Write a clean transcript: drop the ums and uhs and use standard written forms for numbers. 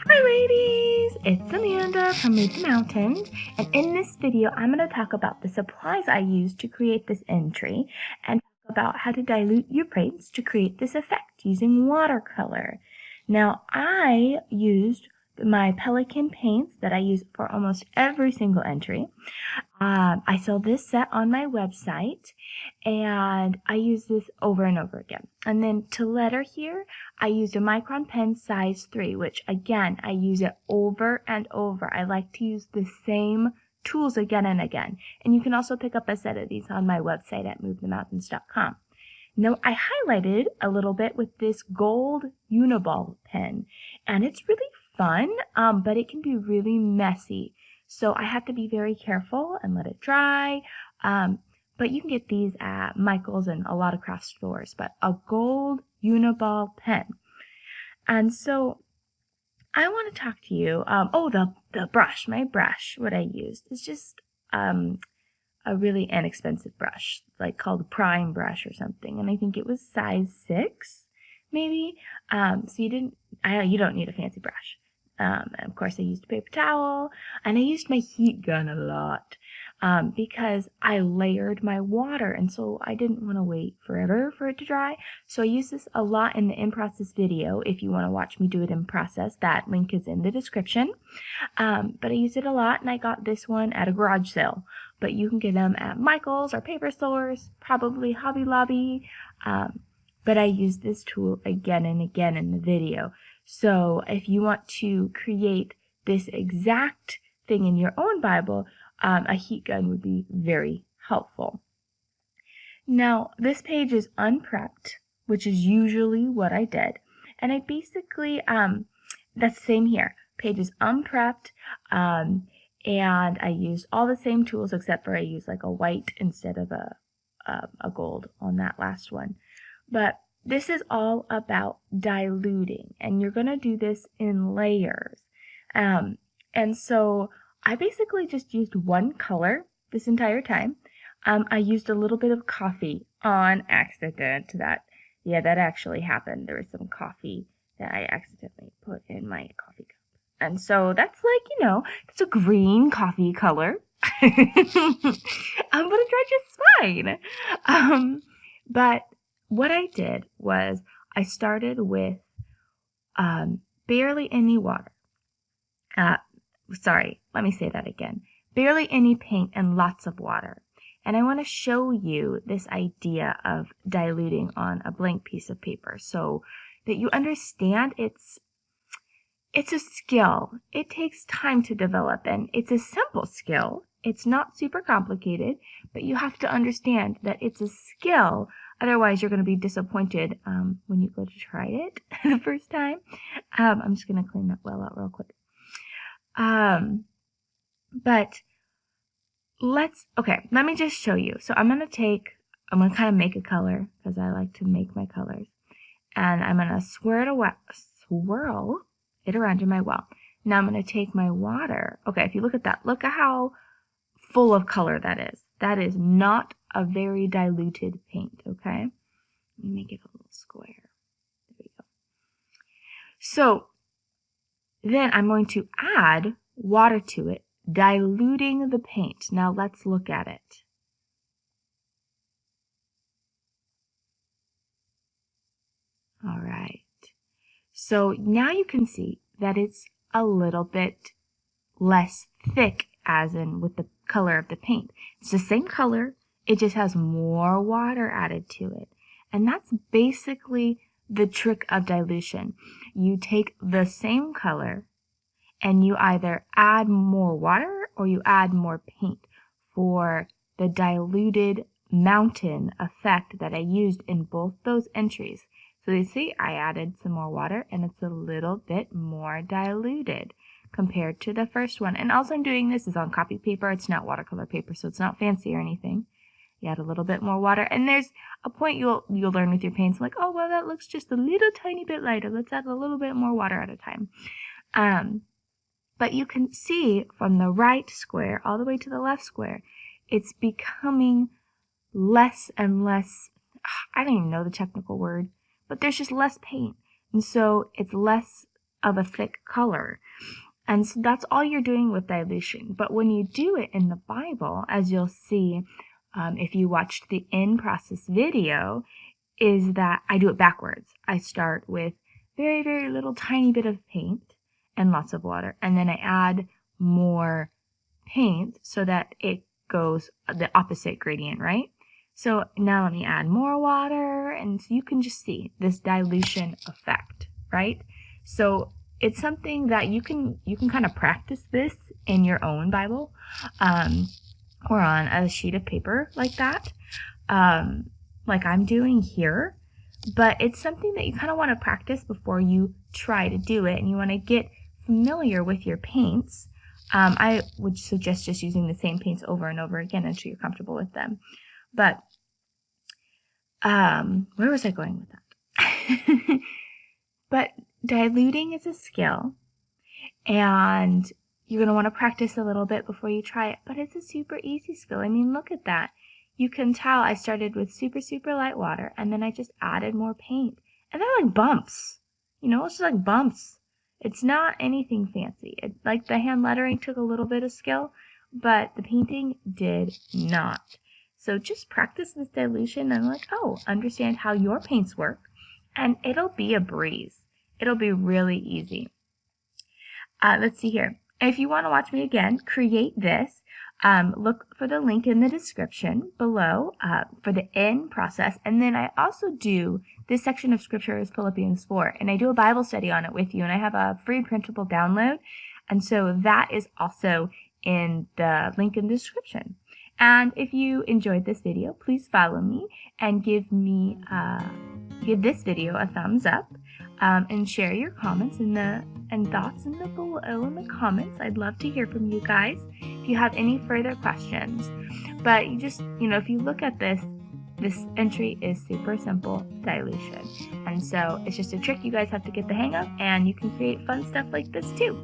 Hi ladies, it's Amanda from Move the Mountains, and in this video I'm going to talk about the supplies I used to create this entry and talk about how to dilute your paints to create this effect using watercolor. Now I used my Pelican paints that I use for almost every single entry. I sell this set on my website and I use this over and over again. And then to letter here, I used a micron pen size 3, which again, I use it over and over. I like to use the same tools again and again. And you can also pick up a set of these on my website at movethemountains.com. Now I highlighted a little bit with this gold Uniball pen, and it's really fun, but it can be really messy. So I have to be very careful and let it dry. But you can get these at Michael's and a lot of craft stores, but a gold Uniball pen. And so I want to talk to you, the brush, my brush, what I used is just, a really inexpensive brush, like called Prime brush or something, and I think it was size 6, maybe. So you don't need a fancy brush. Of course, I used a paper towel, and I used my heat gun a lot because I layered my water, and so I didn't want to wait forever for it to dry. So I use this a lot in the in process video. If you want to watch me do it in process, that link is in the description. But I used it a lot, and I got this one at a garage sale. But you can get them at Michael's or paper stores, probably Hobby Lobby. But I use this tool again and again in the video. So if you want to create this exact thing in your own Bible, a heat gun would be very helpful. Now, this page is unprepped, which is usually what I did. And I basically, that's the same here. Page is unprepped, and I used all the same tools except for I used like a white instead of a gold on that last one. But this is all about diluting, and you're going to do this in layers. And so I basically just used one color this entire time. I used a little bit of coffee on accident. That actually happened. There was some coffee that I accidentally put in my coffee cup. And so that's like, it's a green coffee color. But it dries just fine. But what I did was I started with barely any water. Sorry, let me say that again. Barely any paint and lots of water. And I want to show you this idea of diluting on a blank piece of paper so that you understand it's a skill. It takes time to develop, and it's a simple skill. It's not super complicated, but you have to understand that it's a skill. Otherwise, you're going to be disappointed when you go to try it the first time. I'm just going to clean that well out real quick. But let me just show you. So I'm going to kind of make a color because I like to make my colors. And I'm going to swirl it around in my well. Now I'm going to take my water. Okay, if you look at that, look at how full of color that is. That is not a very diluted paint, okay? Let me make it a little square. There we go. So then I'm going to add water to it, diluting the paint. Now let's look at it. All right. So now you can see that it's a little bit less thick, as in with the color of the paint. It's the same color, it just has more water added to it. And that's basically the trick of dilution. You take the same color and you either add more water or you add more paint for the diluted mountain effect that I used in both those entries. So you see, I added some more water and it's a little bit more diluted compared to the first one. And also I'm doing this is on copy paper. It's not watercolor paper, so it's not fancy or anything. You add a little bit more water, and there's a point you'll learn with your paints, like, oh, well, that looks just a little tiny bit lighter. Let's add a little bit more water at a time. But you can see from the right square all the way to the left square, it's becoming less and less, I don't even know the technical word, but there's just less paint. And so it's less of a thick color. And so that's all you're doing with dilution. But when you do it in the Bible, as you'll see if you watched the in process video, is that I do it backwards. I start with very, very little tiny bit of paint and lots of water, and then I add more paint so that it goes the opposite gradient, right? So now let me add more water, and so you can just see this dilution effect, right? So it's something that you can kind of practice this in your own Bible, or on a sheet of paper like that, like I'm doing here. But it's something that you kind of want to practice before you try to do it, and you want to get familiar with your paints. I would suggest just using the same paints over and over again until you're comfortable with them. But where was I going with that? But diluting is a skill, and you're going to want to practice a little bit before you try it, but it's a super easy skill. I mean, look at that. You can tell I started with super, super light water, and then I just added more paint. And they're like bumps. You know, it's just like bumps. It's not anything fancy. Like the hand lettering took a little bit of skill, but the painting did not. So just practice this dilution and understand how your paints work, and it'll be a breeze. It'll be really easy. Let's see here. If you want to watch me again create this, look for the link in the description below for the in process. And then I also do this section of scripture is Philippians 4, and I do a Bible study on it with you, and I have a free printable download. And so that is also in the link in the description. And if you enjoyed this video, please follow me and give this video a thumbs up, and share your comments and thoughts below in the comments. I'd love to hear from you guys if you have any further questions. But you just, if you look at this entry is super simple dilution. And so it's just a trick you guys have to get the hang of, and you can create fun stuff like this too.